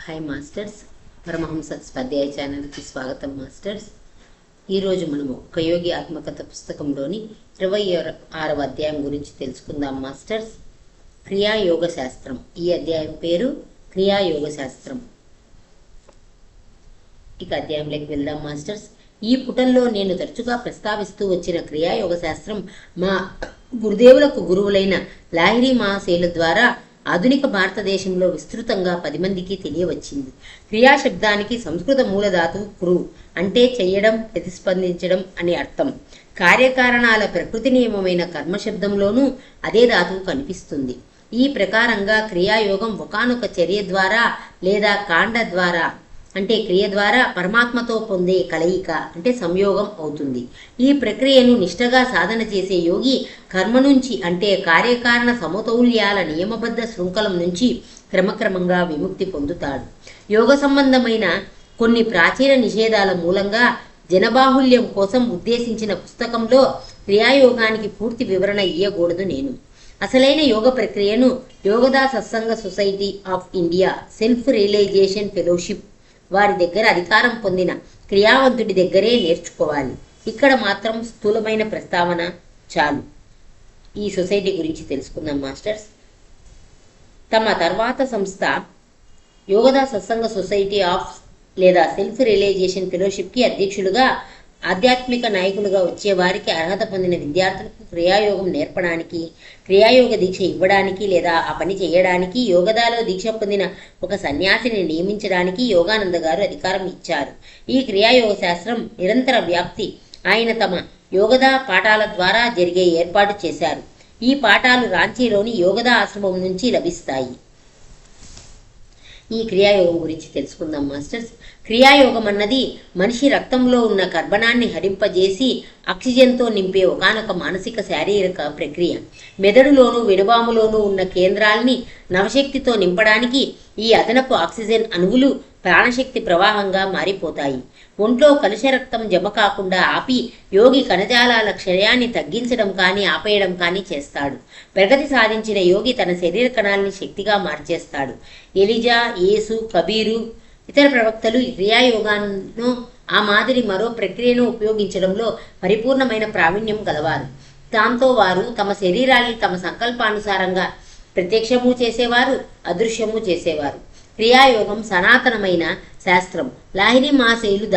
Hi masters, Paramahamsa స్వాధ్యాయ ఛానల్కి స్వాగతం మాస్టర్స్. ఈరోజు మనము ఒక యోగి ఆత్మకథ పుస్తకంలోని 26వ అధ్యాయం గురించి తెలుసుకుందాం మాస్టర్స్. క్రియాయోగ శాస్త్రం. ఈ అధ్యాయం పేరు క్రియాయోగ శాస్త్రం. ఇక అధ్యాయంలోకి వెళ్దాం మాస్టర్స్. ఈ పుటంలో నేను తరచుగా ప్రస్తావిస్తూ వచ్చిన క్రియాయోగ శాస్త్రం మా గురుదేవులకు గురువులైన లాహిరి మహాశయుల ద్వారా ఆధునిక భారతదేశంలో విస్తృతంగా 10 మందికి తెలియవచ్చింది. క్రియా శబ్దానికి సంస్కృత మూలధాతువు క్రు అంటే చెయ్యడం, ప్రతిస్పందించడం అని అర్థం. కార్యకారణాల ప్రకృతి నియమమైన కర్మ శబ్దంలోనూ అదే ధాతువు కనిపిస్తుంది. ఈ ప్రకారంగా క్రియాయోగం ఒకానొక చర్య ద్వారా లేదా కాండ ద్వారా అంటే క్రియ ద్వారా పరమాత్మతో పొందే కలయిక అంటే సంయోగం అవుతుంది. ఈ ప్రక్రియను నిష్ఠగా సాధన చేసే యోగి కర్మ నుంచి అంటే కార్యకారణ సమతౌల్యాల నియమబద్ధ శృంఖలం నుంచి క్రమక్రమంగా విముక్తి పొందుతాడు. యోగ సంబంధమైన కొన్ని ప్రాచీన నిషేధాల మూలంగా జనబాహుల్యం కోసం ఉద్దేశించిన పుస్తకంలో క్రియాయోగానికి పూర్తి వివరణ ఇయ్యకూడదు. నేను అసలైన యోగ ప్రక్రియను Yogoda Satsanga society of India self realization fellowship వారి దగ్గర అధికారం పొందిన క్రియావంతుడి దగ్గరే నేర్చుకోవాలి. ఇక్కడ మాత్రం స్థూలమైన ప్రస్తావన చాలు. ఈ సొసైటీ గురించి తెలుసుకుందాం మాస్టర్స్. తమ తర్వాత సంస్థ యోగదా సత్సంగ సొసైటీ ఆఫ్ లేదా సెల్ఫ్ రియలైజేషన్ ఫెలోషిప్కి అధ్యక్షులుగా ఆధ్యాత్మిక నాయకులుగా వచ్చే వారికి అర్హత పొందిన విద్యార్థులకు క్రియాయోగం నేర్పడానికి, క్రియాయోగ దీక్ష ఇవ్వడానికి లేదా ఆ పని చేయడానికి యోగదాలో దీక్ష పొందిన ఒక సన్యాసిని నియమించడానికి యోగానంద గారు అధికారం ఇచ్చారు. ఈ క్రియాయోగ శాస్త్రం నిరంతర వ్యాప్తి ఆయన తమ యోగదా పాఠాల ద్వారా జరిగే ఏర్పాటు చేశారు. ఈ పాఠాలు రాంచీలోని యోగదా ఆశ్రమం నుంచి లభిస్తాయి. ఈ క్రియాయోగం గురించి తెలుసుకుందాం మాస్టర్స్. క్రియాయోగం అన్నది మనిషి రక్తంలో ఉన్న కర్బనాన్ని హరింపజేసి ఆక్సిజన్తో నింపే ఒకానొక మానసిక శారీరక ప్రక్రియ. మెదడులోనూ వెనుబాములోనూ ఉన్న కేంద్రాల్ని నవశక్తితో నింపడానికి ఈ అదనపు ఆక్సిజన్ అణువులు ప్రాణశక్తి ప్రవాహంగా మారిపోతాయి. ఒంట్లో కలుష రక్తం జమ కాకుండా ఆపి యోగి కణజాలాల క్షయాన్ని తగ్గించడం కానీ ఆపేయడం కానీ చేస్తాడు. ప్రగతి సాధించిన యోగి తన శరీర కణాలని శక్తిగా మార్చేస్తాడు. ఎలిజా, యేసు, కబీరు ఇతర ప్రవక్తలు క్రియాయోగాను ఆ మాదిరి మరో ప్రక్రియను ఉపయోగించడంలో పరిపూర్ణమైన ప్రావీణ్యం గలవారు. దాంతో వారు తమ శరీరాన్ని తమ సంకల్పానుసారంగా ప్రత్యక్షము చేసేవారు, అదృశ్యము చేసేవారు. క్రియాయోగం సనాతనమైన శాస్త్రం. లాహిరి మహాశయులు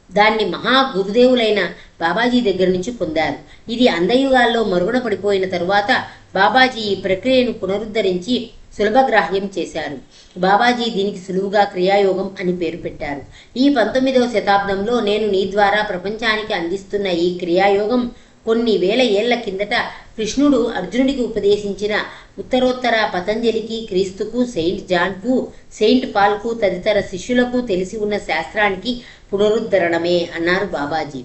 దాన్ని మహా గురుదేవులైన బాబాజీ దగ్గర నుంచి పొందారు. ఇది అందయుగాల్లో మరుగున పడిపోయిన తరువాత బాబాజీ ఈ ప్రక్రియను పునరుద్ధరించి సులభగ్రాహ్యం చేశారు. బాబాజీ దీనికి సులువుగా క్రియాయోగం అని పేరు పెట్టారు. ఈ 19వ శతాబ్దంలో నేను నీ ద్వారా ప్రపంచానికి అందిస్తున్న ఈ క్రియాయోగం కొన్ని వేల ఏళ్ల కిందట కృష్ణుడు అర్జునుడికి ఉపదేశించిన ఉత్తరోత్తర పతంజలికి, క్రీస్తుకు, సెయింట్ జాన్కు, సెయింట్ పాల్కు తదితర శిష్యులకు తెలిసి ఉన్న శాస్త్రానికి పునరుద్ధరణమే అన్నారు బాబాజీ.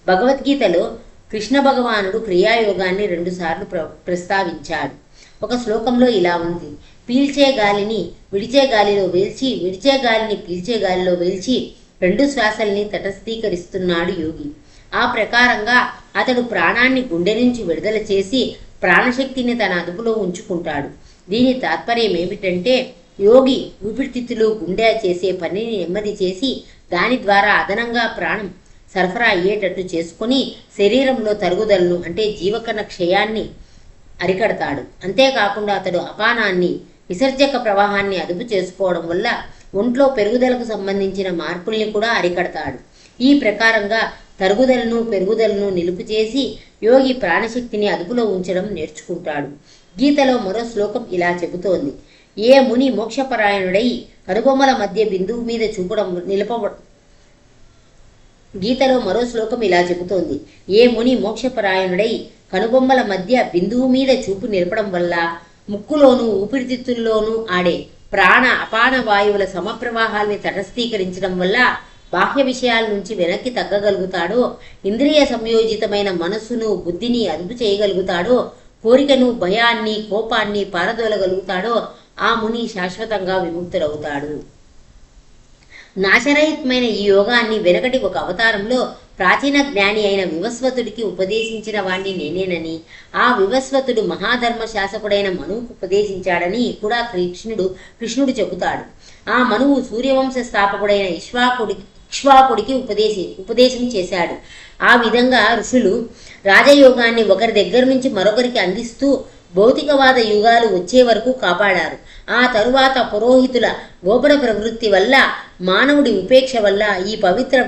భగవద్గీతలో కృష్ణ భగవానుడు క్రియాయోగాన్ని 2 సార్లు ప్రస్తావించాడు. ఒక శ్లోకంలో ఇలా ఉంది: పీల్చే గాలిని విడిచే గాలిలో వేల్చి, విడిచే గాలిని పీల్చే గాలిలో వేల్చి 2 శ్వాసల్ని తటస్థీకరిస్తున్నాడు యోగి. ఆ ప్రకారంగా అతడు ప్రాణాన్ని గుండె నుంచి విడుదల చేసి ప్రాణశక్తిని తన అదుపులో ఉంచుకుంటాడు. దీని తాత్పర్యం ఏమిటంటే యోగి ఊపిరితిత్తులు, గుండె చేసే పనిని నెమ్మది చేసి దాని ద్వారా అదనంగా ప్రాణం సరఫరా అయ్యేటట్టు చేసుకుని శరీరంలో తరుగుదలను అంటే జీవకణ క్షయాన్ని అరికడతాడు. అంతేకాకుండా అతడు అపానాన్ని, విసర్జక ప్రవాహాన్ని అదుపు చేసుకోవడం వల్ల ఒంట్లో పెరుగుదలకు సంబంధించిన మార్పుల్ని కూడా అరికడతాడు. ఈ ప్రకారంగా తరుగుదలను, పెరుగుదలను నిలుపు చేసి యోగి ప్రాణశక్తిని అదుపులో ఉంచడం నేర్చుకుంటాడు. గీతలో మరో శ్లోకం ఇలా చెబుతోంది: ఏ ముని మోక్షపరాయణుడై కనుబొమ్మల మధ్య బిందువు మీద చూపడం గీతలో మరో శ్లోకం ఇలా చెబుతోంది: ఏ ముని మోక్షపరాయణుడై కనుబొమ్మల మధ్య బిందువు మీద చూపు నిలపడం వల్ల ముక్కులోనూ ఊపిరితిత్తుల్లోనూ ఆడే ప్రాణ అపాన వాయువుల సమప్రవాహాల్ని తటస్థీకరించడం వల్ల బాహ్య విషయాల నుంచి వెనక్కి తగ్గగలుగుతాడో, ఇంద్రియ సంయోజితమైన మనస్సును, బుద్ధిని అదుపు చేయగలుగుతాడో, కోరికను, భయాన్ని, కోపాన్ని పారదోలగలుగుతాడో ఆ ముని శాశ్వతంగా విముక్తుడవుతాడు. నాశరహితమైన ఈ యోగాన్ని వెనకటి ఒక అవతారంలో ప్రాచీన జ్ఞాని అయిన వివస్వతుడికి ఉపదేశించిన వాణ్ణి నేనేనని, ఆ వివస్వతుడు మహాధర్మ శాసకుడైన మనువుకు ఉపదేశించాడని కూడా కృష్ణుడు చెబుతాడు. ఆ మనువు సూర్యవంశ స్థాపకుడైన ఇక్ష్వాకుడికి ఉపదేశం చేశాడు. ఆ విధంగా ఋషులు రాజయోగాన్ని ఒకరి దగ్గర నుంచి మరొకరికి అందిస్తూ భౌతికవాద యుగాలు వచ్చే వరకు కాపాడారు. ఆ తరువాత పురోహితుల గోపర ప్రవృత్తి వల్ల, మానవుడి ఉపేక్ష వల్ల ఈ పవిత్ర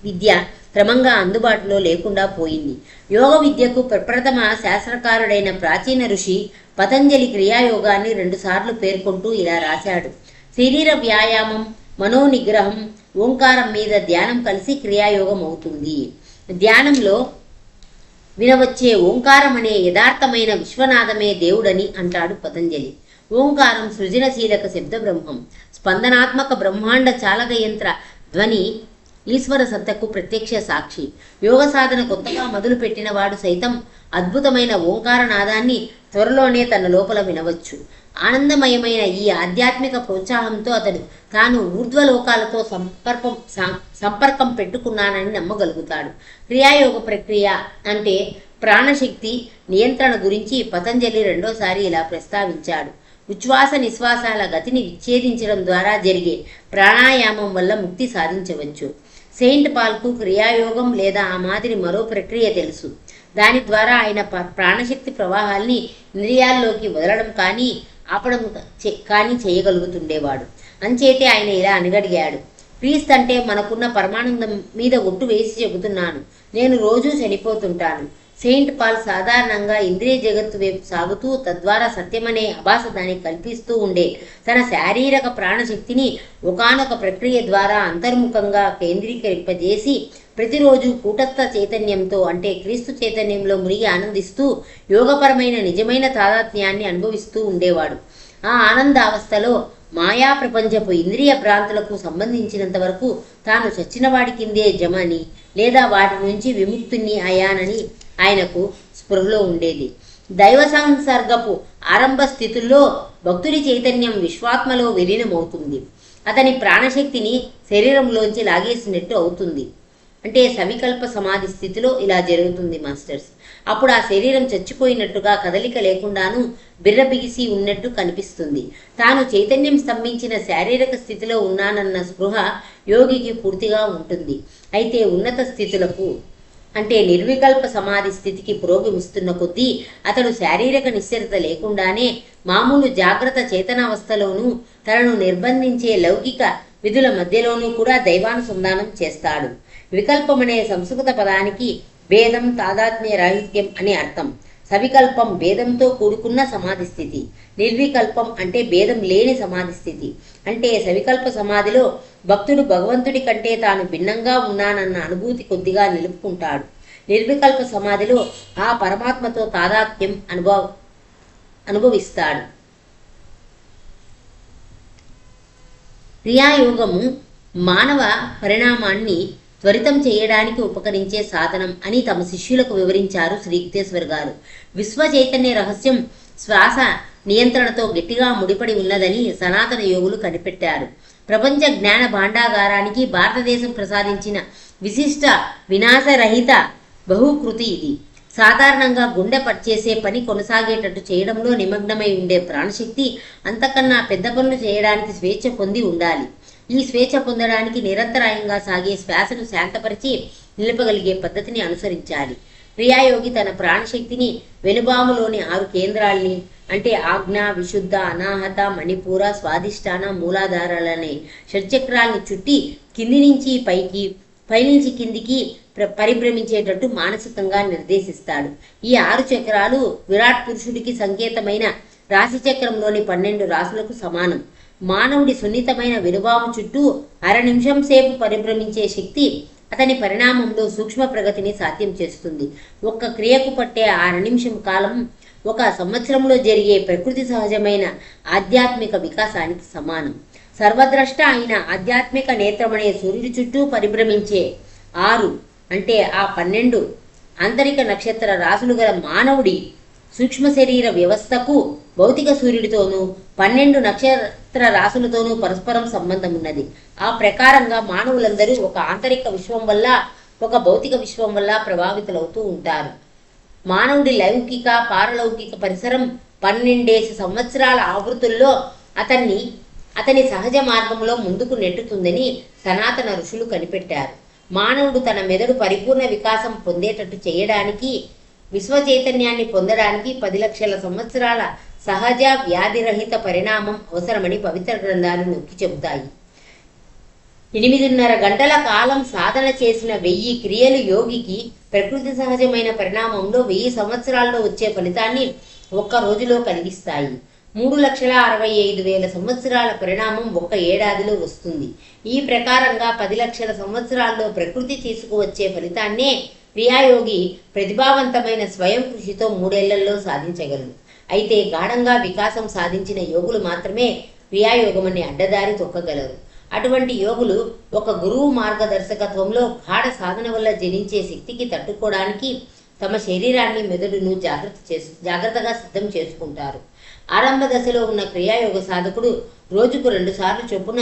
విద్య క్రమంగా అందుబాటులో లేకుండా పోయింది. యోగ విద్యకు ప్రప్రథమ శాస్త్రకారుడైన ప్రాచీన ఋషి పతంజలి క్రియాయోగాన్ని 2 సార్లు పేర్కొంటూ ఇలా రాశాడు: శరీర వ్యాయామం, మనోనిగ్రహం, ఓంకారం మీద ధ్యానం కలిసి క్రియాయోగం అవుతుంది. ధ్యానంలో వినవచ్చే ఓంకారం అనే యథార్థమైన విశ్వనాథమే దేవుడని అంటాడు పతంజలి. ఓంకారం సృజనశీలక శబ్ద బ్రహ్మం, స్పందనాత్మక బ్రహ్మాండ చాలక యంత్ర ధ్వని ఈశ్వర సత్తకు ప్రత్యక్ష సాక్షి. యోగ సాధన కొత్తగా మొదలుపెట్టిన వాడు సైతం అద్భుతమైన ఓంకార నాదాన్ని త్వరలోనే తన లోపల వినవచ్చు. ఆనందమయమైన ఈ ఆధ్యాత్మిక ప్రోత్సాహంతో అతడు తాను ఊర్ధ్వలోకాలతో సంపర్కం పెట్టుకున్నానని నమ్మగలుగుతాడు. క్రియాయోగ ప్రక్రియ అంటే ప్రాణశక్తి నియంత్రణ గురించి పతంజలి 2వసారి ఇలా ప్రస్తావించాడు: ఉచ్ఛ్వాస నిశ్వాసాల గతిని విచ్ఛేదించడం ద్వారా జరిగే ప్రాణాయామం వల్ల ముక్తి సాధించవచ్చు. సెయింట్ పాల్కు క్రియాయోగం లేదా ఆ మాదిరి మరో ప్రక్రియ తెలుసు. దాని ద్వారా ఆయన ప్రాణశక్తి ప్రవాహాల్ని ఇంద్రియాల్లోకి వదలడం కానీ ఆపడం కానీ చేయగలుగుతుండేవాడు. అంచేతే ఆయన ఇలా అనగడిగాడు: క్రీస్తు అంటే మనకున్న పరమానందం మీద ఒట్టు వేసి చెబుతున్నాను, నేను రోజూ చనిపోతుంటాను. సెయింట్ పాల్ సాధారణంగా ఇంద్రియ జగత్తు వైపు సాగుతూ తద్వారా సత్యమనే అభాస దానికి కల్పిస్తూ ఉండే తన శారీరక ప్రాణశక్తిని ఒకానొక ప్రక్రియ ద్వారా అంతర్ముఖంగా కేంద్రీకరింపజేసి ప్రతిరోజు కూటస్థ చైతన్యంతో అంటే క్రీస్తు చైతన్యంలో మునిగి ఆనందిస్తూ యోగపరమైన నిజమైన తాదాత్మ్యాన్ని అనుభవిస్తూ ఉండేవాడు. ఆ ఆనందావస్థలో మాయా ప్రపంచపు ఇంద్రియ భ్రాంతులకు సంబంధించినంత వరకు తాను చచ్చినవాడి కిందే జమని లేదా వాటి నుంచి విముక్తుని అయ్యానని ఆయనకు స్పృహలో ఉండేది. దైవ సంసర్గపు ఆరంభ స్థితుల్లో భక్తుడి చైతన్యం విశ్వాత్మలో విలీనమవుతుంది. అతని ప్రాణశక్తిని శరీరంలోంచి లాగేసినట్టు అవుతుంది. అంటే సవికల్ప సమాధి స్థితిలో ఇలా జరుగుతుంది మాస్టర్స్. అప్పుడు ఆ శరీరం చచ్చిపోయినట్టుగా కదలిక లేకుండాను బిర్రబిగిసి ఉన్నట్టు కనిపిస్తుంది. తాను చైతన్యం స్తంభించిన శారీరక స్థితిలో ఉన్నానన్న స్పృహ యోగికి పూర్తిగా ఉంటుంది. అయితే ఉన్నత స్థితులకు అంటే నిర్వికల్ప సమాధి స్థితికి పురోగమిస్తున్న కొద్దీ అతడు శారీరక నిశ్చరత లేకుండానే మామూలు జాగ్రత్త చేతనావస్థలోనూ తనను నిర్బంధించే లౌకిక విధుల మధ్యలోనూ కూడా దైవానుసంధానం చేస్తాడు. వికల్పమనే సంస్కృత పదానికి భేదం, తాదాత్మ్య రాహిత్యం అనే అర్థం. సవికల్పం భేదంతో కూడుకున్న సమాధి స్థితి, నిర్వికల్పం అంటే భేదం లేని సమాధి స్థితి. అంటే సవికల్ప సమాధిలో భక్తుడు భగవంతుడి కంటే తాను భిన్నంగా ఉన్నానన్న అనుభూతి కొద్దిగా నిలుపుకుంటాడు. నిర్వికల్ప సమాధిలో ఆ పరమాత్మతో తాదాత్మ్యం అనుభవిస్తాడు. క్రియాయోగము మానవ పరిణామాన్ని త్వరితం చేయడానికి ఉపకరించే సాధనం అని తమ శిష్యులకు వివరించారు శ్రీ యుక్తేశ్వర్ గారు. విశ్వ చైతన్య రహస్యం శ్వాస నియంత్రణతో గట్టిగా ముడిపడి ఉన్నదని సనాతన యోగులు కనిపెట్టారు. ప్రపంచ జ్ఞాన భాండాగారానికి భారతదేశం ప్రసాదించిన విశిష్ట వినాశరహిత బహుకృతి ఇది. సాధారణంగా గుండె పనిచేసే పని కొనసాగేటట్టు చేయడంలో నిమగ్నమై ఉండే ప్రాణశక్తి అంతకన్నా పెద్ద పనులు చేయడానికి స్వేచ్ఛ పొంది ఉండాలి. ఈ స్వేచ్ఛ పొందడానికి నిరంతరాయంగా సాగే శ్వాసను శాంతపరిచి నిలపగలిగే పద్ధతిని అనుసరించాలి. క్రియాయోగి తన ప్రాణశక్తిని వెనుబాములోని 6 కేంద్రాల్ని అంటే ఆజ్ఞ, విశుద్ధ, అనాహత, మణిపూర, స్వాధిష్టాన, మూలాధారాలనే షట్చక్రాల్ని చుట్టి కింది నుంచి పైకి, పైనుంచి కిందికి పరిభ్రమించేటట్టు మానసికంగా నిర్దేశిస్తాడు. ఈ 6 చక్రాలు విరాట్ పురుషుడికి సంకేతమైన రాశిచక్రంలోని 12 రాశులకు సమానం. మానవుడి సున్నితమైన వెనుబాము చుట్టూ 1/2 నిమిషం సేపు పరిభ్రమించే శక్తి అతని పరిణామంలో సూక్ష్మ ప్రగతిని సాధ్యం చేస్తుంది. ఒక్క క్రియకు పట్టే 1/2 నిమిషం కాలం 1 సంవత్సరంలో జరిగే ప్రకృతి సహజమైన ఆధ్యాత్మిక వికాసానికి సమానం. సర్వద్రష్ట అయిన ఆధ్యాత్మిక నేత్రమనే సూర్యుడి చుట్టూ పరిభ్రమించే 6 అంటే ఆ 12 ఆంతరిక నక్షత్ర రాశులు గల మానవుడి సూక్ష్మ శరీర వ్యవస్థకు భౌతిక సూర్యుడితోనూ 12 నక్షత్ర రాశులతోనూ పరస్పరం సంబంధం ఉన్నది. ఆ ప్రకారంగా మానవులందరూ ఒక ఆంతరిక విశ్వం వల్ల ఒక భౌతిక విశ్వం వల్ల ప్రభావితులవుతూ ఉంటారు. మానవుడి లౌకిక పారలౌకిక పరిసరం 12 సంవత్సరాల ఆవృత్తుల్లో అతని సహజ మార్గంలో ముందుకు నెట్టుతుందని సనాతన ఋషులు కనిపెట్టారు. మానవుడు తన మెదడు పరిపూర్ణ వికాసం పొందేటట్టు చేయడానికి, విశ్వ చైతన్యాన్ని పొందడానికి 10 లక్షల సంవత్సరాల సహజ వ్యాధిరహిత పరిణామం అవసరమని పవిత్ర గ్రంథాలు నొక్కి చెబుతాయి. 8.5 గంటల కాలం సాధన చేసిన 1000 క్రియలు యోగికి ప్రకృతి సహజమైన పరిణామంలో 1000 సంవత్సరాల్లో వచ్చే ఫలితాన్ని ఒక్క రోజులో కలిగిస్తాయి. 3,65,000 సంవత్సరాల పరిణామం ఒక్క ఏడాదిలో వస్తుంది. ఈ ప్రకారంగా 10 లక్షల సంవత్సరాల్లో ప్రకృతి తీసుకువచ్చే ఫలితాన్నే క్రియాయోగి ప్రతిభావంతమైన స్వయం కృషితో 3 ఏళ్లలో సాధించగలరు. అయితే గాఢంగా వికాసం సాధించిన యోగులు మాత్రమే క్రియాయోగమని అడ్డదారి తొక్కగలరు. అటువంటి యోగులు ఒక గురువు మార్గదర్శకత్వంలో గాఢ సాధన వల్ల జనించే శక్తికి తట్టుకోవడానికి తమ శరీరాన్ని మెదడును జాగ్రత్తగా సిద్ధం చేసుకుంటారు. ఆరంభ దశలో ఉన్న క్రియాయోగ సాధకుడు రోజుకు 2 సార్లు చొప్పున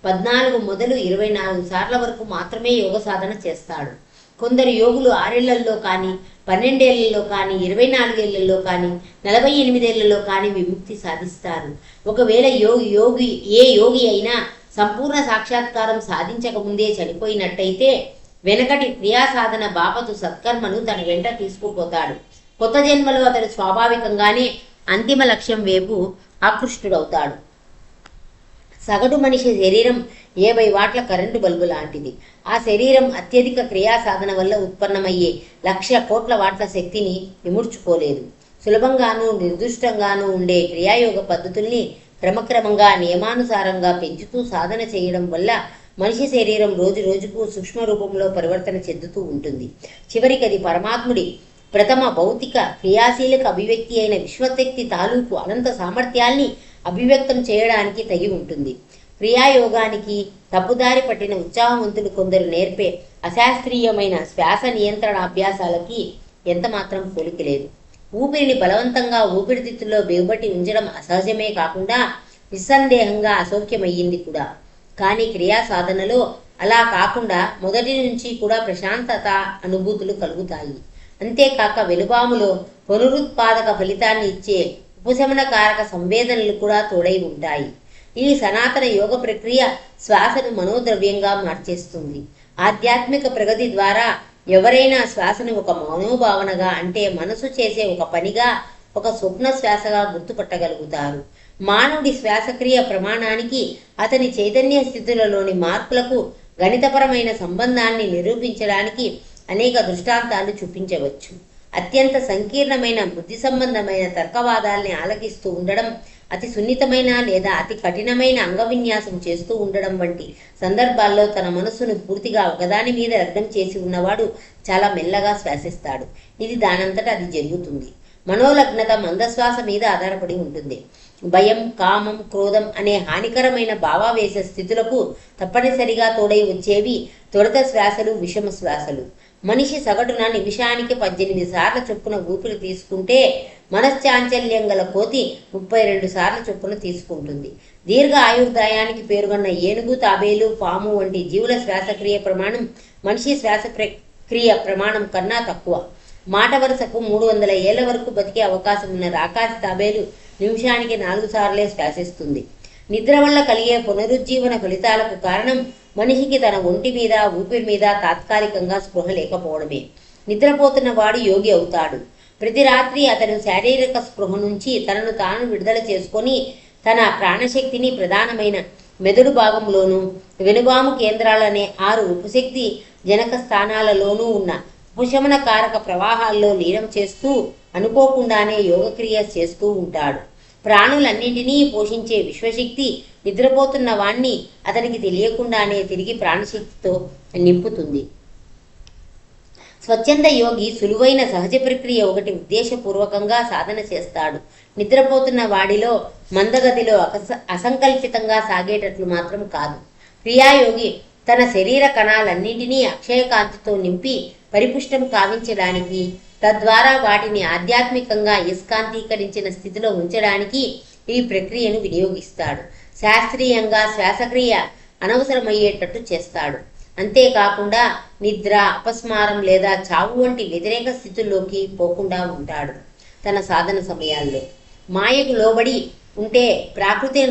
14 మొదలు 24 సార్ల వరకు మాత్రమే యోగ సాధన చేస్తాడు. కొందరు యోగులు 6 ఏళ్లలో కానీ, 12 ఏళ్లలో కానీ, 24 ఏళ్లలో కానీ, 48 ఏళ్లలో కానీ విముక్తి సాధిస్తారు. ఒకవేళ ఏ యోగి అయినా సంపూర్ణ సాక్షాత్కారం సాధించకముందే చనిపోయినట్టయితే వెనకటి క్రియా సాధన బాపతు సత్కర్మను తన వెంట తీసుకుపోతాడు. కొత్త జన్మలో అతడు స్వాభావికంగానే అంతిమ లక్ష్యం వైపు ఆకృష్టుడవుతాడు. సగటు మనిషి శరీరం 50 వాట్ల కరెంటు బల్బు లాంటిది. ఆ శరీరం అత్యధిక క్రియా సాధన వల్ల ఉత్పన్నమయ్యే 1,00,000 కోట్ల వాట్ల శక్తిని ఇముడ్చుకోలేదు. సులభంగానూ నిర్దిష్టంగానూ ఉండే క్రియాయోగ పద్ధతుల్ని క్రమక్రమంగా నియమానుసారంగా పెంచుతూ సాధన చేయడం వల్ల మనిషి శరీరం రోజు రోజుకు సూక్ష్మ రూపంలో పరివర్తన చెందుతూ ఉంటుంది. చివరికి అది పరమాత్ముడి ప్రథమ భౌతిక క్రియాశీలక అభివ్యక్తి అయిన విశ్వశక్తి తాలూకు అనంత సామర్థ్యాల్ని అభివ్యక్తం చేయడానికి తగి ఉంటుంది. క్రియాయోగానికి తప్పుదారి పట్టిన ఉత్సాహవంతులు కొందరు నేర్పే అశాస్త్రీయమైన శ్వాస నియంత్రణ అభ్యాసాలకి ఎంతమాత్రం పోలిక లేదు. ఊపిరిని బలవంతంగా ఊపిరితిత్తుల్లో బిగబట్టి ఉంచడం అసహజమే కాకుండా నిస్సందేహంగా అసౌఖ్యమయ్యింది కూడా. కానీ క్రియా సాధనలో అలా కాకుండా మొదటి నుంచి కూడా ప్రశాంతత అనుభూతులు కలుగుతాయి. అంతేకాక వెలుబాములో పునరుత్పాదక ఫలితాన్ని ఇచ్చే ఉపశమనకారక సంవేదనలు కూడా తోడై ఉంటాయి. ఈ సనాతన యోగ ప్రక్రియ శ్వాసను మనోద్రవ్యంగా మార్చేస్తుంది. ఆధ్యాత్మిక ప్రగతి ద్వారా ఎవరైనా శ్వాసను ఒక మనోభావనగా, అంటే మనసు చేసే ఒక పనిగా, ఒక స్వప్న శ్వాసగా గుర్తుపట్టగలుగుతారు. మానవుడి శ్వాసక్రియ ప్రమాణానికి, అతని చైతన్య స్థితులలోని మార్పులకు గణితపరమైన సంబంధాన్ని నిరూపించడానికి అనేక దృష్టాంతాలు చూపించవచ్చు. అత్యంత సంకీర్ణమైన బుద్ధి సంబంధమైన తర్కవాదాల్ని ఆలకిస్తూ ఉండడం, అతి సున్నితమైన లేదా అతి కఠినమైన అంగవిన్యాసం చేస్తూ ఉండడం వంటి సందర్భాల్లో తన మనస్సును పూర్తిగా ఒకదాని మీద లగ్నం చేసి ఉన్నవాడు చాలా మెల్లగా శ్వాసిస్తాడు. ఇది దానంతటా అది జరుగుతుంది. మనోలగ్నత మందశ్వాస మీద ఆధారపడి ఉంటుంది. భయం, కామం, క్రోధం అనే హానికరమైన భావావేశ స్థితులకు తప్పనిసరిగా తోడై వచ్చేవి త్వరిత శ్వాసలు, విషమ శ్వాసలు. మనిషి సగటున నిమిషానికి 18 సార్ల చొప్పున ఊపిరి తీసుకుంటే మనశ్చాంచల్యం గల కోతి 32 సార్ల చొప్పున తీసుకుంటుంది. దీర్ఘ ఆయుర్దాయానికి పేరుగన్న ఏనుగు, తాబేలు, పాము వంటి జీవుల శ్వాసక్రియ ప్రమాణం మనిషి శ్వాసక్రియ ప్రమాణం కన్నా తక్కువ. మాట వరుసకు 300 ఏళ్ల వరకు బతికే అవకాశం ఉన్న రాకాసి తాబేలు నిమిషానికి 4 సార్లే శ్వాసిస్తుంది. నిద్ర వల్ల కలిగే పునరుజ్జీవన ఫలితాలకు కారణం మనిషికి తన ఒంటి మీద, ఊపిరి మీద తాత్కాలికంగా స్పృహ లేకపోవడమే. నిద్రపోతున్న వాడు యోగి అవుతాడు. ప్రతి రాత్రి అతను శారీరక స్పృహ నుంచి తనను తాను విడుదల చేసుకొని తన ప్రాణశక్తిని ప్రధానమైన మెదడు భాగంలోనూ, వెనుబాము కేంద్రాలనే 6 ఉపశక్తి జనక స్థానాలలోనూ ఉన్న ఉపశమన కారక ప్రవాహాల్లో లీనం చేస్తూ అనుకోకుండానే యోగక్రియ చేస్తూ ఉంటాడు. ప్రాణులన్నింటినీ పోషించే విశ్వశక్తి నిద్రపోతున్న వాణ్ణి అతనికి తెలియకుండానే తిరిగి ప్రాణశక్తితో నింపుతుంది. స్వచ్ఛంద యోగి సులువైన సహజ ప్రక్రియ ఒకటి ఉద్దేశపూర్వకంగా సాధన చేస్తాడు. నిద్రపోతున్న వాడిలో మందగతిలో అసంకల్పితంగా సాగేటట్లు మాత్రం కాదు. క్రియాయోగి తన శరీర కణాలన్నింటినీ అక్షయకాంతితో నింపి పరిపుష్టం కావించడానికి, తద్వారా వాటిని ఆధ్యాత్మికంగా యస్కాంతీకరించిన స్థితిలో ఉంచడానికి ఈ ప్రక్రియను వినియోగిస్తాడు. శాస్త్రీయంగా శ్వాసక్రియ అనవసరమయ్యేటట్టు చేస్తాడు. అంతేకాకుండా నిద్ర, అపస్మారం లేదా చావు వంటి వ్యతిరేక స్థితుల్లోకి పోకుండా ఉంటాడు. తన సాధన సమయాల్లో మాయకు లోబడి ఉంటే ప్రాకృతిక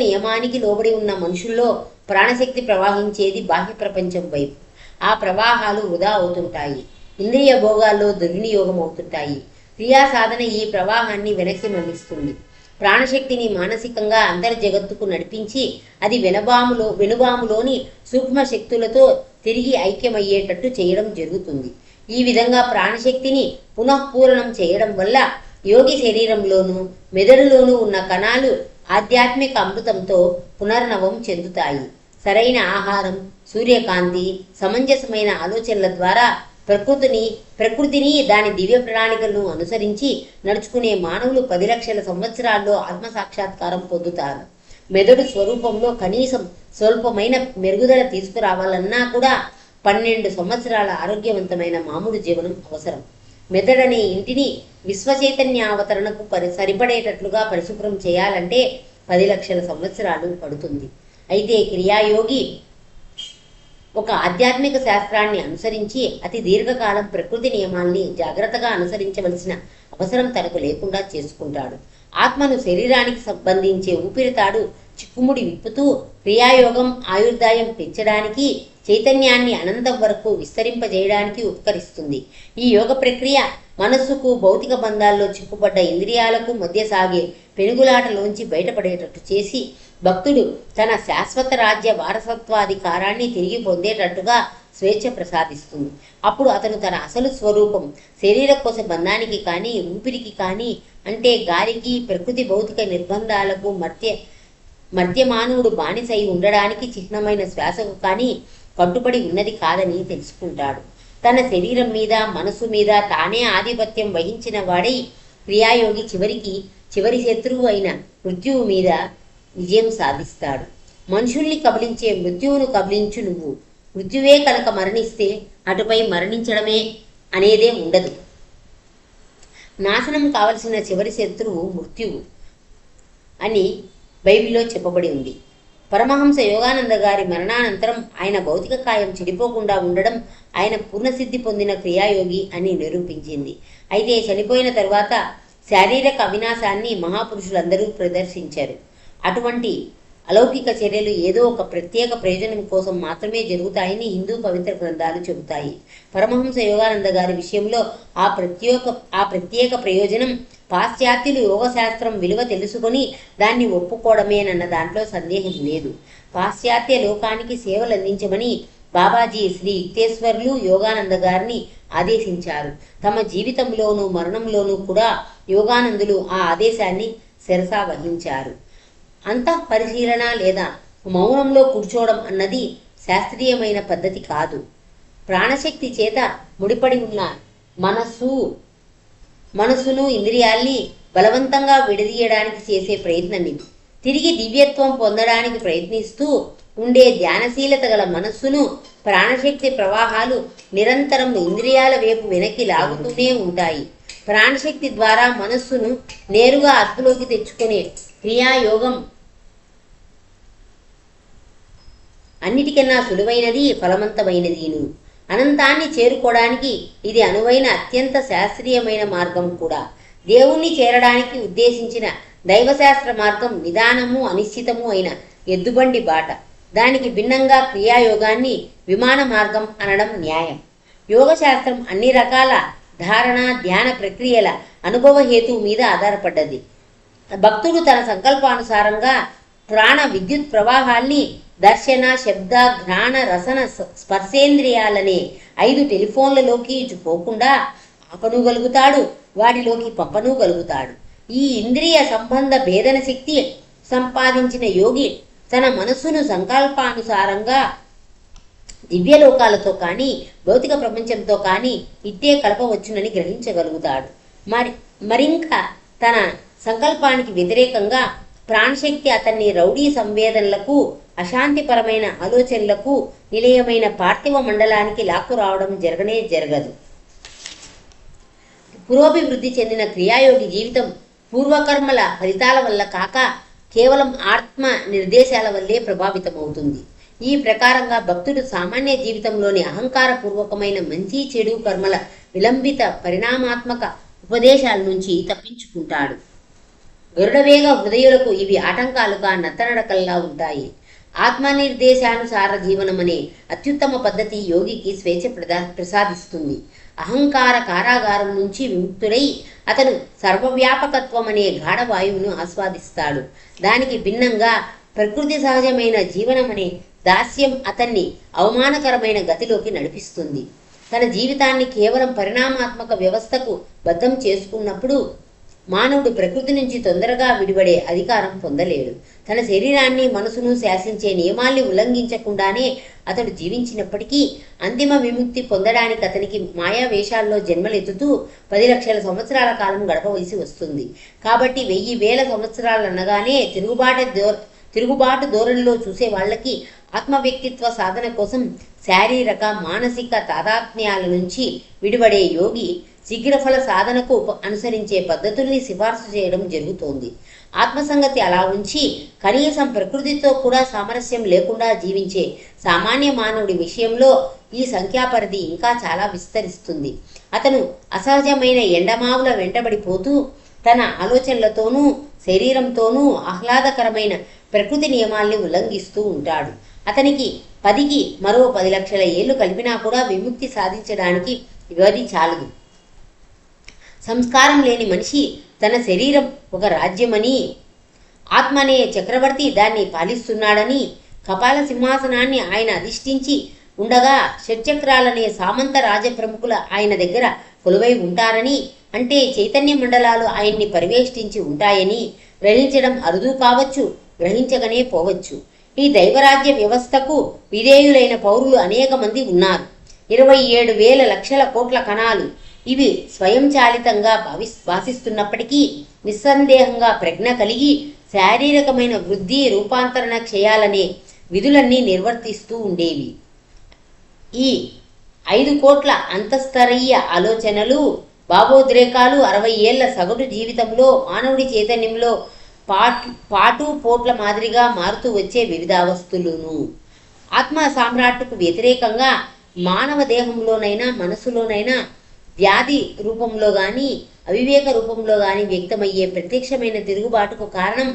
నియమానికి లోబడి ఉన్న మనుషుల్లో ప్రాణశక్తి ప్రవహించేది బాహ్య ప్రపంచం వైపు. ఆ ప్రవాహాలు వృధా అవుతుంటాయి, ఇంద్రియ భోగాల్లో దుర్వినియోగం అవుతుంటాయి. క్రియా సాధన ఈ ప్రవాహాన్ని వెనక్కి మళ్లిస్తుంది. ప్రాణశక్తిని మానసికంగా అంతర్జగత్తుకు నడిపించి అది వెనుబాములోని సూక్ష్మ శక్తులతో తిరిగి ఐక్యమయ్యేటట్టు చేయడం జరుగుతుంది. ఈ విధంగా ప్రాణశక్తిని పునఃపూరణం చేయడం వల్ల యోగి శరీరంలోనూ మెదడులోనూ ఉన్న కణాలు ఆధ్యాత్మిక అమృతంతో పునర్నవం చెందుతాయి. సరైన ఆహారం, సూర్యకాంతి, సమంజసమైన ఆలోచనల ద్వారా ప్రకృతిని దాని దివ్య ప్రణాళికలను అనుసరించి నడుచుకునే మానవులు 10 లక్షల సంవత్సరాల్లో ఆత్మసాక్షాత్కారం పొందుతారు. మెదడు స్వరూపంలో కనీసం స్వల్పమైన మెరుగుదల తీసుకురావాలన్నా కూడా 12 సంవత్సరాల ఆరోగ్యవంతమైన మామూలు జీవనం అవసరం. మెదడనే ఇంటిని విశ్వచైతన్యావతరణకు సరిపడేటట్లుగా పరిశుభ్రం చేయాలంటే 10 లక్షల సంవత్సరాలు పడుతుంది. అయితే క్రియాయోగి ఒక ఆధ్యాత్మిక శాస్త్రాన్ని అనుసరించి అతి దీర్ఘకాలం ప్రకృతి నియమాల్ని జాగ్రత్తగా అనుసరించవలసిన అవసరం తనకు లేకుండా చేసుకుంటాడు. ఆత్మను శరీరానికి సంబంధించే ఊపిరితాడు చిక్కుముడి విప్పుతూ క్రియాయోగం ఆయుర్దాయం పెంచడానికి, చైతన్యాన్ని అనంతం వరకు విస్తరింపజేయడానికి ఉపకరిస్తుంది. ఈ యోగ ప్రక్రియ మనస్సుకు భౌతిక బంధాల్లో చిక్కుపడ్డ ఇంద్రియాలకు మధ్య సాగే పెనుగులాటలోంచి బయటపడేటట్టు చేసి భక్తుడు తన శాశ్వత రాజ్య వారసత్వాధికారాన్ని తిరిగి పొందేటట్టుగా స్వేచ్ఛ ప్రసాదిస్తుంది. అప్పుడు అతను తన అసలు స్వరూపం శరీరకోశ బంధానికి కానీ, ఊపిరికి కానీ, అంటే గాలికి, ప్రకృతి భౌతిక నిర్బంధాలకు మధ్యమానవుడు బానిసై ఉండడానికి చిహ్నమైన శ్వాసకు కానీ కట్టుబడి ఉన్నది కాదని తెలుసుకుంటాడు. తన శరీరం మీద, మనసు మీద తానే ఆధిపత్యం వహించిన వాడై క్రియాయోగి చివరి శత్రువు అయిన మృత్యువు మీద విజయం సాధిస్తాడు. మనుషుల్ని కబలించే మృత్యువును కబలించు నువ్వు. మృత్యువే కనుక మరణిస్తే అటుపై మరణించడమే అనేదే ఉండదు. నాశనం కావలసిన చివరి శత్రువు మృత్యువు అని బైబిల్లో చెప్పబడి ఉంది. పరమహంస యోగానంద గారి మరణానంతరం ఆయన భౌతిక కాయం చెడిపోకుండా ఉండడం ఆయన పూర్ణసిద్ధి పొందిన క్రియాయోగి అని నిరూపించింది. అయితే చనిపోయిన తరువాత శారీరక అవినాశాన్ని మహాపురుషులందరూ ప్రదర్శించారు. అటువంటి అలౌకిక చర్యలు ఏదో ఒక ప్రత్యేక ప్రయోజనం కోసం మాత్రమే జరుగుతాయని హిందూ పవిత్ర గ్రంథాలు చెబుతాయి. పరమహంస యోగానంద గారి విషయంలో ఆ ప్రత్యేక ప్రయోజనం పాశ్చాత్యులు యోగశాస్త్రం విలువ తెలుసుకొని దాన్ని ఒప్పుకోవడమేనన్న దాంట్లో సందేహం లేదు. పాశ్చాత్య లోకానికి సేవలు అందించమని బాబాజీ శ్రీ యుక్తేశ్వర్లు యోగానంద గారిని ఆదేశించారు. తమ జీవితంలోనూ మరణంలోనూ కూడా యోగానందులు ఆ ఆదేశాన్ని శిరసా వహించారు. అంతఃపరిశీలన లేదా మౌనంలో కూర్చోవడం అన్నది శాస్త్రీయమైన పద్ధతి కాదు. ప్రాణశక్తి చేత ముడిపడి ఉన్న మనస్సును ఇంద్రియాల్ని బలవంతంగా విడదీయడానికి చేసే ప్రయత్నం ఇది. తిరిగి దివ్యత్వం పొందడానికి ప్రయత్నిస్తూ ఉండే ధ్యానశీలత గల మనస్సును ప్రాణశక్తి ప్రవాహాలు నిరంతరం ఇంద్రియాల వైపు వెనక్కి లాగుతూనే ఉంటాయి. ప్రాణశక్తి ద్వారా మనస్సును నేరుగా అదుపులోకి తెచ్చుకునే క్రియాయోగం అన్నిటికన్నా సులువైనది, ఫలవంతమైనదిను. అనంతాన్ని చేరుకోవడానికి ఇది అనువైన అత్యంత శాస్త్రీయమైన మార్గం కూడా. దేవుణ్ణి చేరడానికి ఉద్దేశించిన దైవశాస్త్ర మార్గం నిదానము, అనిశ్చితము అయిన ఎద్దుబండి బాట. దానికి భిన్నంగా క్రియాయోగాన్ని విమాన మార్గం అనడం న్యాయం. యోగశాస్త్రం అన్ని రకాల ధారణ, ధ్యాన ప్రక్రియల అనుభవ హేతువు మీద ఆధారపడ్డది. భక్తుడు తన సంకల్పానుసారంగా ప్రాణ విద్యుత్ ప్రవాహాల్ని దర్శన, శబ్ద, ఘ్రాణ, రసన, స్పర్శేంద్రియాలనే 5 టెలిఫోన్లలోకి పోకుండా ఆపనుగలుగుతాడు, వాటిలోకి పంపనుగలుగుతాడు. ఈ ఇంద్రియ సంబంధ భేదన శక్తి సంపాదించిన యోగి తన మనస్సును సంకల్పానుసారంగా దివ్యలోకాలతో కానీ, భౌతిక ప్రపంచంతో కానీ ఇట్టే కలపవచ్చునని గ్రహించగలుగుతాడు. మరింకా తన సంకల్పానికి వ్యతిరేకంగా ప్రాణశక్తి అతన్ని రౌడీ సంవేదనలకు, అశాంతిపరమైన ఆలోచనలకు నిలయమైన పార్థివ మండలానికి లాక్కు రావడం జరగదు. పురోభివృద్ధి చెందిన క్రియాయోగి జీవితం పూర్వకర్మల ఫలితాల వల్ల కాక కేవలం ఆత్మ నిర్దేశాల వల్లే ప్రభావితమవుతుంది. ఈ ప్రకారంగా భక్తుడు సామాన్య జీవితంలోని అహంకారపూర్వకమైన మంచి చెడు కర్మల విలంబిత పరిణామాత్మక ఉపదేశాల నుంచి తప్పించుకుంటాడు. గరుడవేగ హృదయులకు ఇవి ఆటంకాలుగా నత్తనడకల్లా ఉంటాయి. ఆత్మనిర్దేశానుసార జీవనం అనే అత్యుత్తమ పద్ధతి యోగికి స్వేచ్ఛ ప్రసాదిస్తుంది. అహంకార కారాగారం నుంచి విముక్తుడై అతను సర్వవ్యాపకత్వం అనే గాఢవాయువును ఆస్వాదిస్తాడు. దానికి భిన్నంగా ప్రకృతి సహజమైన జీవనం అనే దాస్యం అతన్ని అవమానకరమైన గతిలోకి నడిపిస్తుంది. తన జీవితాన్ని కేవలం పరిణామాత్మక వ్యవస్థకు బద్ధం చేసుకున్నప్పుడు మానవుడు ప్రకృతి నుంచి తొందరగా విడిపడే అధికారం పొందలేడు. తన శరీరాన్ని మనసును శాసించే నియమాల్ని ఉల్లంఘించకుండానే అతడు జీవించినప్పటికీ అంతిమ విముక్తి పొందడానికి అతనికి మాయా వేషాల్లో జన్మలెత్తుతూ 10 లక్షల సంవత్సరాల కాలం గడపవలసి వస్తుంది. కాబట్టి 1000 సంవత్సరాలు అనగానే తిరుగుబాటు ధోరణిలో చూసే వాళ్ళకి ఆత్మ వ్యక్తిత్వ సాధన కోసం శారీరక మానసిక తాదాత్మ్యాల నుంచి విడిపడే యోగి శీఘ్రఫల సాధనకు అనుసరించే పద్ధతుల్ని సిఫార్సు చేయడం జరుగుతోంది. ఆత్మసంగతి అలా ఉంచి కనీసం ప్రకృతితో కూడా సామరస్యం లేకుండా జీవించే సామాన్య మానవుడి విషయంలో ఈ సంఖ్యాపరిధి ఇంకా చాలా విస్తరిస్తుంది. అతను అసహజమైన ఎండమావుల వెంటబడిపోతూ తన ఆలోచనలతోనూ శరీరంతోనూ ఆహ్లాదకరమైన ప్రకృతి నియమాల్ని ఉల్లంఘిస్తూ ఉంటాడు. అతనికి 10కి మరో 10 లక్షల ఏళ్ళు కలిపినా కూడా విముక్తి సాధించడానికి వ్యవధి చాలదు. సంస్కారం లేని మనిషి తన శరీరం ఒక రాజ్యమని, ఆత్మ అనే చక్రవర్తి దాన్ని పాలిస్తున్నాడని, కపాల సింహాసనాన్ని ఆయన అధిష్ఠించి ఉండగా షట్చక్రాలనే సామంత రాజప్రముఖుల ఆయన దగ్గర కొలువై ఉంటారని, అంటే చైతన్య మండలాలు ఆయన్ని పరివేష్టించి ఉంటాయని గ్రహించడం అరుదు కావచ్చు, గ్రహించగనే పోవచ్చు. ఈ దైవరాజ్య వ్యవస్థకు విధేయులైన పౌరులు అనేక మంది ఉన్నారు. 27,000 లక్షల కోట్ల కణాలు. ఇవి స్వయంచాలితంగా భాషిస్తున్నప్పటికీ నిస్సందేహంగా ప్రజ్ఞ కలిగి శారీరకమైన వృద్ధి రూపాంతరణ చేయాలనే విధులన్నీ నిర్వర్తిస్తూ ఉండేవి. ఈ 5 కోట్ల అంతస్తరీయ ఆలోచనలు, భావోద్రేకాలు 60 ఏళ్ల సగటు జీవితంలో మానవుడి చైతన్యంలో పాటు పోట్ల మాదిరిగా మారుతూ వచ్చే వివిధావస్థలును. ఆత్మ సామ్రాట్టుకు వ్యతిరేకంగా మానవ దేహంలోనైనా మనసులోనైనా వ్యాధి రూపంలో కానీ అవివేక రూపంలో కానీ వ్యక్తమయ్యే ప్రత్యక్షమైన తిరుగుబాటుకు కారణం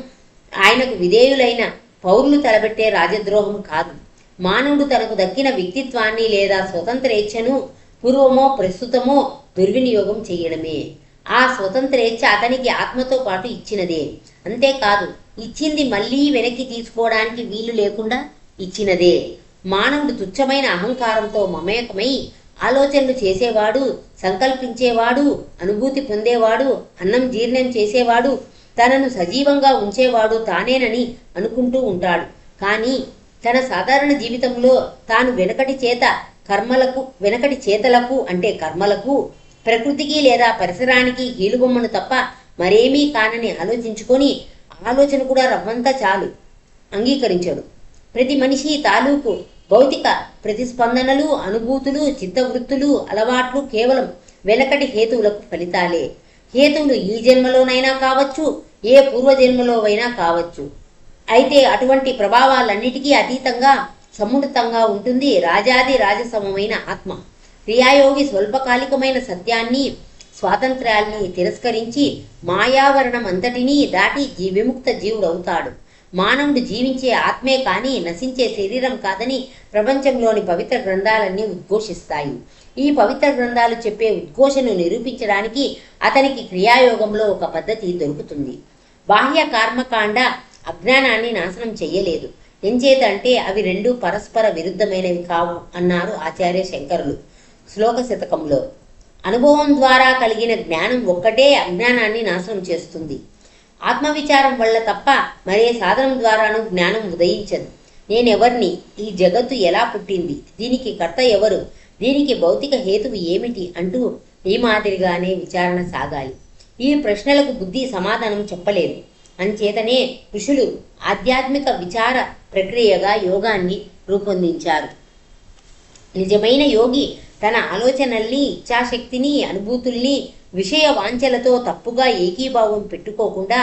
ఆయనకు విధేయులైన పౌరులు తలబెట్టే రాజద్రోహం కాదు. మానవుడు తనకు దక్కిన వ్యక్తిత్వాన్ని లేదా స్వతంత్రేచ్ఛను పూర్వమో ప్రస్తుతమో దుర్వినియోగం చేయడమే. ఆ స్వతంత్రేచ్ఛ అతనికి ఆత్మతో పాటు ఇచ్చినదే. అంతేకాదు, ఇచ్చింది మళ్ళీ వెనక్కి తీసుకోవడానికి వీలు లేకుండా ఇచ్చినదే. మానవుడు తుచ్చమైన అహంకారంతో మమేకమై ఆలోచనలు చేసేవాడు, సంకల్పించేవాడు, అనుభూతి పొందేవాడు, అన్నం జీర్ణం చేసేవాడు, తనను సజీవంగా ఉంచేవాడు తానేనని అనుకుంటూ ఉంటాడు. కానీ తన సాధారణ జీవితంలో తాను వెనకటి చేతలకు అంటే కర్మలకు, ప్రకృతికి లేదా పరిసరానికి కీలుబొమ్మను తప్ప మరేమీ కానని ఆలోచించుకొని ఆలోచన కూడా రవ్వంతా చాలు అంగీకరించడు. ప్రతి మనిషి తాలూకు భౌతిక ప్రతిస్పందనలు, అనుభూతులు, చిత్తవృత్తులు, అలవాట్లు కేవలం వెనకటి హేతువులకు ఫలితాలే. హేతువులు ఈ జన్మలోనైనా కావచ్చు, ఏ పూర్వజన్మలోవైనా కావచ్చు. అయితే అటువంటి ప్రభావాలన్నిటికీ అతీతంగా సమున్నతంగా ఉంటుంది రాజాది రాజసమమైన ఆత్మ. క్రియాయోగి స్వల్పకాలికమైన సత్యాన్ని, స్వాతంత్ర్యాల్ని తిరస్కరించి మాయావరణం అంతటినీ దాటి విముక్త జీవుడవుతాడు. మానవుడు జీవించే ఆత్మే కానీ నశించే శరీరం కాదని ప్రపంచంలోని పవిత్ర గ్రంథాలన్నీ ఉద్ఘోషిస్తాయి. ఈ పవిత్ర గ్రంథాలు చెప్పే ఉద్ఘోషను నిరూపించడానికి అతనికి క్రియాయోగంలో ఒక పద్ధతి దొరుకుతుంది. బాహ్య కర్మకాండ అజ్ఞానాన్ని నాశనం చెయ్యలేదు. ఎంచేతంటే అవి రెండు పరస్పర విరుద్ధమైనవి కావు అన్నారు ఆచార్య శంకరులు శ్లోక శతకంలో. అనుభవం ద్వారా కలిగిన జ్ఞానం ఒక్కటే అజ్ఞానాన్ని నాశనం చేస్తుంది. ఆత్మవిచారం వల్ల తప్ప మరే సాధనం ద్వారాను జ్ఞానం ఉదయించదు. నేనెవర్ని, ఈ జగత్తు ఎలా పుట్టింది, దీనికి కర్త ఎవరు, దీనికి భౌతిక హేతువు ఏమిటి అంటూ ఈ మాదిరిగానే విచారణ సాగాలి. ఈ ప్రశ్నలకు బుద్ధి సమాధానం చెప్పలేదు. అంచేతనే ఋషులు ఆధ్యాత్మిక విచార ప్రక్రియగా యోగాన్ని రూపొందించారు. నిజమైన యోగి తన ఆలోచనల్ని, ఇచ్ఛాశక్తిని, అనుభూతుల్ని విషయ వాంఛలతో తప్పుగా ఏకీభావం పెట్టుకోకుండా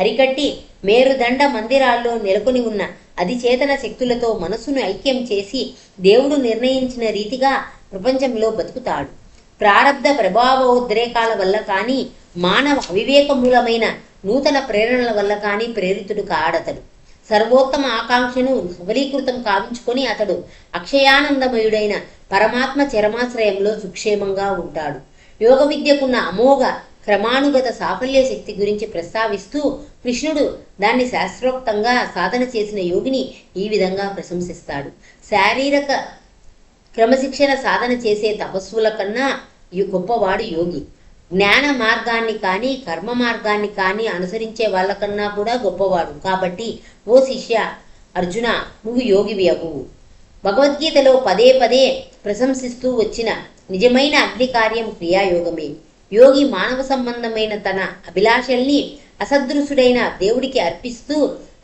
అరికట్టి మేరుదండ మందిరాల్లో నెలకొని ఉన్న అధిచేతన శక్తులతో మనస్సును ఐక్యం చేసి దేవుడు నిర్ణయించిన రీతిగా ప్రపంచంలో బతుకుతాడు. ప్రారబ్ధ ప్రభావోద్రేకాల వల్ల కానీ, మానవ అవివేకమూలమైన నూతన ప్రేరణల వల్ల కానీ ప్రేరితుడు కాడతడు. సర్వోత్తమ ఆకాంక్షను సబలీకృతం కావించుకొని అతడు అక్షయానందమయుడైన పరమాత్మ చరమాశ్రయంలో సుక్షేమంగా ఉంటాడు. యోగ విద్యకున్న అమోఘ క్రమానుగత సాఫల్య శక్తి గురించి ప్రస్తావిస్తూ కృష్ణుడు దాన్ని శాస్త్రోక్తంగా సాధన చేసిన యోగిని ఈ విధంగా ప్రశంసిస్తాడు. శారీరక క్రమశిక్షణ సాధన చేసే తపస్సుల కన్నా గొప్పవాడు యోగి. జ్ఞాన మార్గాన్ని కానీ కర్మ మార్గాన్ని కానీ అనుసరించే వాళ్ళకన్నా కూడా గొప్పవాడు. కాబట్టి ఓ శిష్య అర్జున, నువ్వు యోగివి అవు. భగవద్గీతలో పదే పదే ప్రశంసిస్తూ వచ్చిన నిజమైన అగ్ని కార్యం క్రియాయోగమే. యోగి మానవ సంబంధమైన తన అభిలాషల్ని అసదృశుడైన దేవుడికి అర్పిస్తూ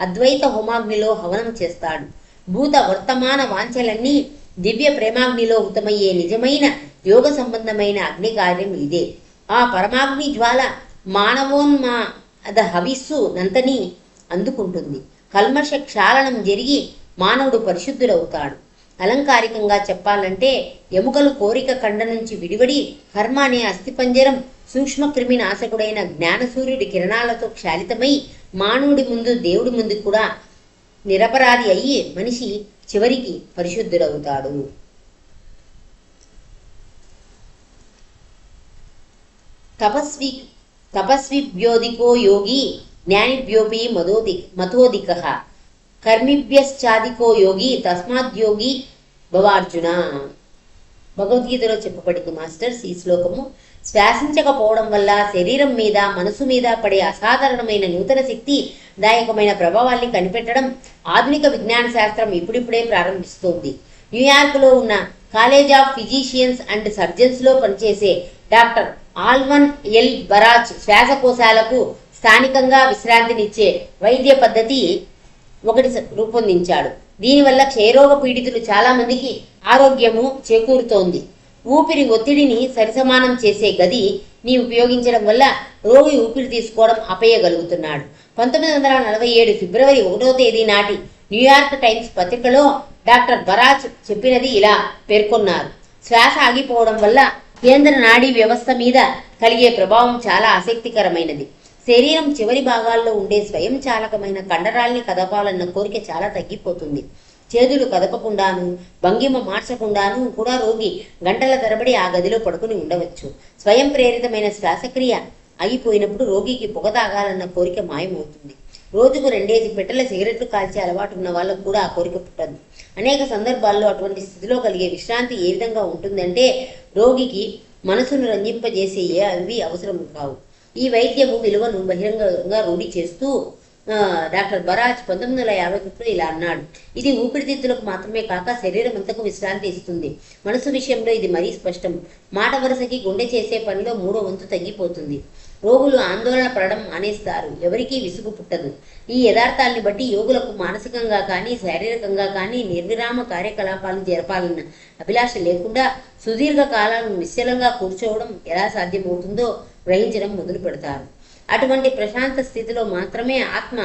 అద్వైత హోమాగ్నిలో హవనం చేస్తాడు. భూత వర్తమాన వాంఛలన్నీ దివ్య ప్రేమాగ్నిలో హుతమయ్యే నిజమైన యోగ సంబంధమైన అగ్ని కార్యం ఇదే. ఆ పరమాగ్ని జ్వాల మానవోన్మాద హవిస్సు నంతని అందుకుంటుంది. కల్మష క్షాళనం జరిగి మానవుడు పరిశుద్ధుడవుతాడు. అలంకారికంగా చెప్పాలంటే ఎముకలు కోరిక కండ నుంచి విడివడి కర్మ అనే అస్థిపంజరం సూక్ష్మక్రిమి నాశకుడైన జ్ఞానసూర్యుడి కిరణాలతో క్షాళితమై మానవుడి ముందు దేవుడి ముందు కూడా నిరపరాధి అయ్యి మనిషి చివరికి పరిశుద్ధుడవుతాడు. తపస్విభ్యోధికో యోగి జ్ఞానిభ్యోపి మతోధికః కర్మిభ్యశ్చాధికో యోగి తస్మాద్యోగి భవార్జున. భగవద్గీతలో చెప్పబడింది మాస్టర్స్ ఈ శ్లోకము. శ్వాసించకపోవడం వల్ల శరీరం మీద మనసు మీద పడే అసాధారణమైన నూతన శక్తి దాయకమైన ప్రభావాల్ని కనిపెట్టడం ఆధునిక విజ్ఞాన శాస్త్రం ఇప్పుడిప్పుడే ప్రారంభిస్తోంది. న్యూయార్క్లో ఉన్న కాలేజ్ ఆఫ్ ఫిజిషియన్స్ అండ్ సర్జన్స్లో పనిచేసే డాక్టర్ ఆల్వన్ ఎల్ బరాచ్ శ్వాసకోశాలకు స్థానికంగా విశ్రాంతినిచ్చే వైద్య పద్ధతి ఒకటి రూపొందించాడు. దీనివల్ల క్షయరోగ పీడితులు చాలా మందికి ఆరోగ్యము చేకూరుతోంది. ఊపిరి ఒత్తిడిని సరిసమానం చేసే గదిని ఉపయోగించడం వల్ల రోగి ఊపిరి తీసుకోవడం ఆపేయగలుగుతున్నాడు. 1947 ఫిబ్రవరి 1వ తేదీ నాటి న్యూయార్క్ టైమ్స్ పత్రికలో డాక్టర్ బరాచ్ చెప్పినది ఇలా పేర్కొన్నారు. శ్వాస ఆగిపోవడం వల్ల కేంద్ర నాడీ వ్యవస్థ మీద కలిగే ప్రభావం చాలా ఆసక్తికరమైనది. శరీరం చివరి భాగాల్లో ఉండే స్వయం చాలకమైన కండరాల్ని కదపాలన్న కోరిక చాలా తగ్గిపోతుంది. చేతులు కదపకుండాను భంగిమ మార్చకుండాను కూడా రోగి గంటల తరబడి ఆ గదిలో పడుకుని ఉండవచ్చు. స్వయం ప్రేరితమైన శ్వాసక్రియ ఆగిపోయినప్పుడు రోగికి పొగ తాగాలన్న కోరిక మాయమవుతుంది. రోజుకు 2 పెట్టెల సిగరెట్లు కాల్చే అలవాటు ఉన్న వాళ్ళకు కూడా ఆ కోరిక పుట్టదు. అనేక సందర్భాల్లో అటువంటి స్థితిలో కలిగే విశ్రాంతి ఏ విధంగా ఉంటుందంటే రోగికి మనసును రంజింపజేసే అవి అవసరం కావు. ఈ వైద్యము విలువను బహిరంగంగా రూఢి చేస్తూ డాక్టర్ బరాచ్ 1951లో ఇలా అన్నాడు. ఇది ఊపిరితిత్తులకు మాత్రమే కాక శరీరం అంతకు విశ్రాంతి ఇస్తుంది. మనసు విషయంలో ఇది మరీ స్పష్టం. మాట వరుసకి గుండె చేసే పనిలో 3వ వంతు తగ్గిపోతుంది. రోగులు ఆందోళన పడడం మానేస్తారు. ఎవరికీ విసుగు పుట్టదు. ఈ యథార్థాన్ని బట్టి యోగులకు మానసికంగా కానీ శారీరకంగా కానీ నిర్విరామ కార్యకలాపాలు జరపాలన్న అభిలాష లేకుండా సుదీర్ఘ కాలాలను నిశ్చలంగా కూర్చోవడం ఎలా సాధ్యమవుతుందో గ్రహించడం మొదలు పెడతారు. అటువంటి ప్రశాంత స్థితిలో మాత్రమే ఆత్మ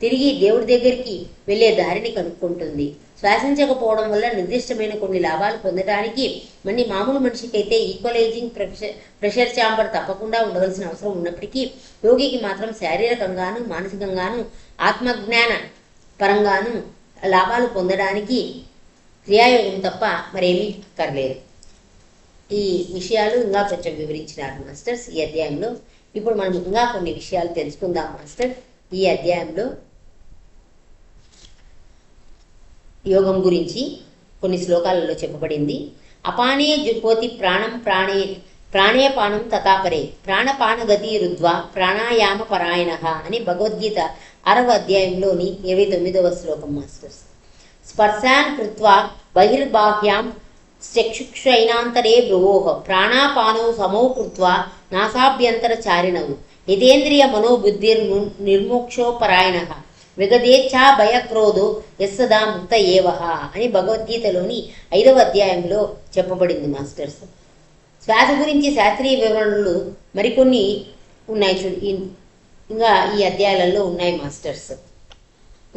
తిరిగి దేవుడి దగ్గరికి వెళ్ళే దారిని కనుక్కుంటుంది. శ్వాసించకపోవడం వల్ల నిర్దిష్టమైన కొన్ని లాభాలు పొందడానికి మామూలు మనిషికైతే ఈక్వలైజింగ్ ప్రెషర్ ఛాంబర్ తప్పకుండా ఉండవలసిన అవసరం ఉన్నప్పటికీ యోగికి మాత్రం శారీరకంగాను మానసికంగాను ఆత్మజ్ఞాన పరంగాను లాభాలు పొందడానికి క్రియాయోగం తప్ప మరేమీ అక్కర్లేదు. ఈ విషయాలు ఇంకా కొంచెం వివరించినారు మాస్టర్స్ ఈ అధ్యాయంలో. ఇప్పుడు మనం ఇంకా కొన్ని విషయాలు తెలుసుకుందాం మాస్టర్. ఈ అధ్యాయంలో యోగం గురించి కొన్ని శ్లోకాలలో చెప్పబడింది. అపానే జుపోతి ప్రాణం ప్రాణే పానం తథాపరే ప్రాణపానగతి రుద్వా ప్రాణాయామ పరాయణ అని భగవద్గీత 6వ అధ్యాయంలోని 29వ శ్లోకం మాస్టర్స్. స్పర్శాన్ కృత్వా బహిర్బాహ్యాం చక్షుక్షైనాంతరే భ్రువోః ప్రాణాపానౌ సమౌ కృత్వా నాసాభ్యంతరచారిణౌ యతేంద్రియ మనోబుద్ధిర్ నిర్మోక్షోపరాయణః విగదేచ్ఛా భయక్రోధో యస్సదా ముక్త ఏవః అని భగవద్గీతలోని 5వ అధ్యాయంలో చెప్పబడింది మాస్టర్స్. శ్వాస గురించి శాస్త్రీయ వివరణలు మరికొన్ని ఉన్నాయి, ఇంకా ఈ అధ్యాయాలలో ఉన్నాయి మాస్టర్స్.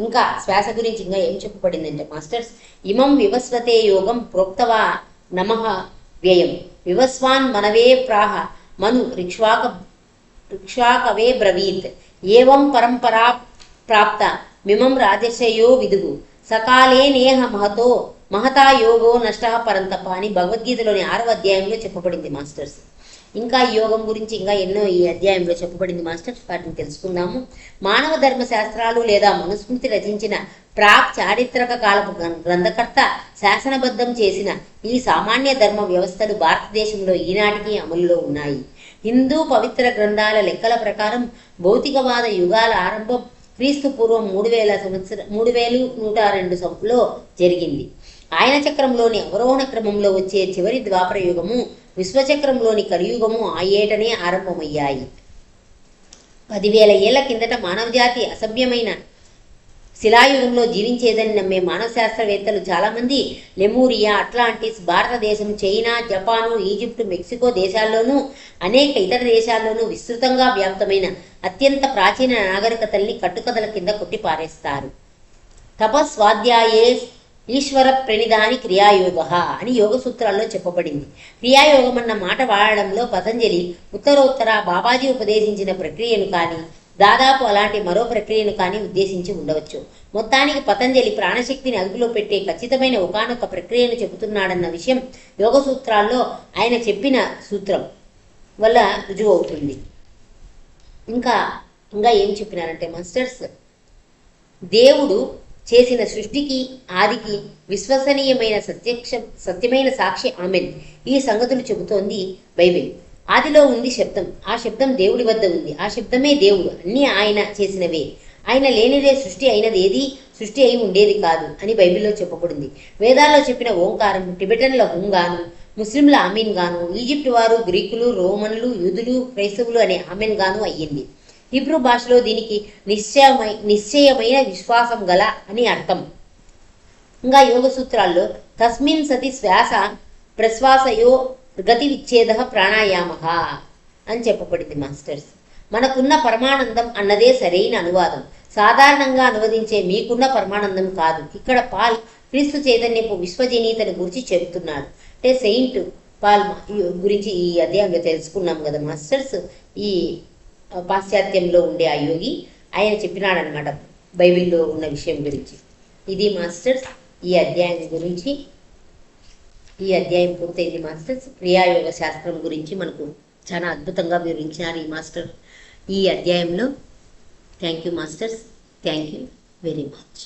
ఇంకా శ్వాస గురించి ఇంకా ఏం చెప్పబడిందంటే మాస్టర్స్, ఇమం వివస్వతే యోగం ప్రోక్తవా నమః వ్యయం వివస్వాన్ మనవే ప్రాహ మను రిక్ష్వాకవే బ్రవీత్ ఏవం పరంపరా ప్రాప్త మిమం రాజర్షయో విదుగు సకాలే నేహ మహతా యోగో నష్ట పరంతప అని భగవద్గీతలోని 6వ అధ్యాయంలో చెప్పబడింది మాస్టర్స్. ఇంకా ఈ యోగం గురించి ఇంకా ఎన్నో ఈ అధ్యాయంలో చెప్పబడింది మాస్టర్స్, వాటిని తెలుసుకుందాము. మానవ ధర్మ శాస్త్రాలు లేదా మనుస్మృతి రచించిన ప్రాక్ చారిత్రక కాలపు గ్రంథకర్త శాసనబద్ధం చేసిన ఈ సామాన్య ధర్మ వ్యవస్థలు భారతదేశంలో ఈనాటికి అమలులో ఉన్నాయి. హిందూ పవిత్ర గ్రంథాల లెక్కల ప్రకారం భౌతికవాద యుగాల ఆరంభం క్రీస్తు పూర్వం 3102లో జరిగింది. ఆయన చక్రంలోని అవరోహణ క్రమంలో వచ్చే చివరి ద్వాపర యుగము, విశ్వచక్రంలోని కలియుగము ఆ ఏటనే ఆరంభమయ్యాయి. 10,000 ఏళ్ల కిందట మానవజాతి అసభ్యమైన శిలాయుగంలో జీవించేదని నమ్మే మానవ శాస్త్రవేత్తలు చాలామంది లెమూరియా, అట్లాంటిస్, భారతదేశం, చైనా, జపాను, ఈజిప్టు, మెక్సికో దేశాల్లోనూ అనేక ఇతర దేశాల్లోనూ విస్తృతంగా వ్యాప్తమైన అత్యంత ప్రాచీన నాగరికతల్ని కట్టుకథల కింద కొట్టిపారేస్తారు. తపస్వాధ్యాయే ఈశ్వర ప్రణిధాని క్రియాయోగ అని యోగ సూత్రాల్లో చెప్పబడింది. క్రియాయోగం అన్న మాట వాడడంలో పతంజలి ఉత్తరోత్తర బాబాజీ ఉపదేశించిన ప్రక్రియను కానీ దాదాపు అలాంటి మరో ప్రక్రియను కానీ ఉద్దేశించి ఉండవచ్చు. మొత్తానికి పతంజలి ప్రాణశక్తిని అదుపులో పెట్టే ఖచ్చితమైన ఒకానొక ప్రక్రియను చెబుతున్నాడన్న విషయం యోగ సూత్రాల్లో ఆయన చెప్పిన సూత్రం వల్ల రుజువు అవుతుంది. ఇంకా ఏం చెప్పినారంటే మాస్టర్స్, దేవుడు చేసిన సృష్టికి ఆదికి విశ్వసనీయమైన సత్యమైన సాక్షి ఆమెన్. ఈ సంగతులు చెబుతోంది బైబిల్. ఆదిలో ఉంది శబ్దం, ఆ శబ్దం దేవుడి వద్ద ఉంది, ఆ శబ్దమే దేవుడు, అన్నీ ఆయన చేసినవే, ఆయన లేనిదే సృష్టి అయినది ఏది సృష్టి అయి ఉండేది కాదు అని బైబిల్లో చెప్పబడింది. వేదాల్లో చెప్పిన ఓంకారం టిబెటన్ల హుంగాను, ముస్లింల ఆమీన్ గాను, ఈజిప్ట్ వారు, గ్రీకులు, రోమన్లు, యూదులు, క్రైస్తవులు అనే ఆమెన్ గాను అయ్యింది. హిబ్రూ భాషలో దీనికి నిశ్చయమైన విశ్వాసం గల అని అర్థం. ఇంకా యోగ సూత్రాల్లో తస్మిన్ సతి శ్వాస ప్రశ్వాసయో గతి విచ్ఛేద ప్రాణాయామ అని చెప్పబడింది మాస్టర్స్. మనకున్న పరమానందం అన్నదే సరైన అనువాదం. సాధారణంగా అనువదించే మీకున్న పరమానందం కాదు. ఇక్కడ పాల్ క్రీస్తు చైతన్యపు విశ్వజనీతను గురించి చెబుతున్నాడు. అంటే సెయింట్ పాల్ గురించి ఈ అధ్యాయంలో తెలుసుకున్నాం కదా మాస్టర్స్. ఈ పాశ్చాత్యంలో ఉండే ఆ యోగి ఆయన చెప్పినాడనమాట బైబిల్లో ఉన్న విషయం గురించి. ఇది మాస్టర్స్ ఈ అధ్యాయం గురించి. ఈ అధ్యాయం పూర్తయింది మాస్టర్స్. క్రియాయోగ శాస్త్రం గురించి మనకు చాలా అద్భుతంగా వివరించినారు ఈ మాస్టర్ ఈ అధ్యాయంలో. Thank you masters, thank you very much.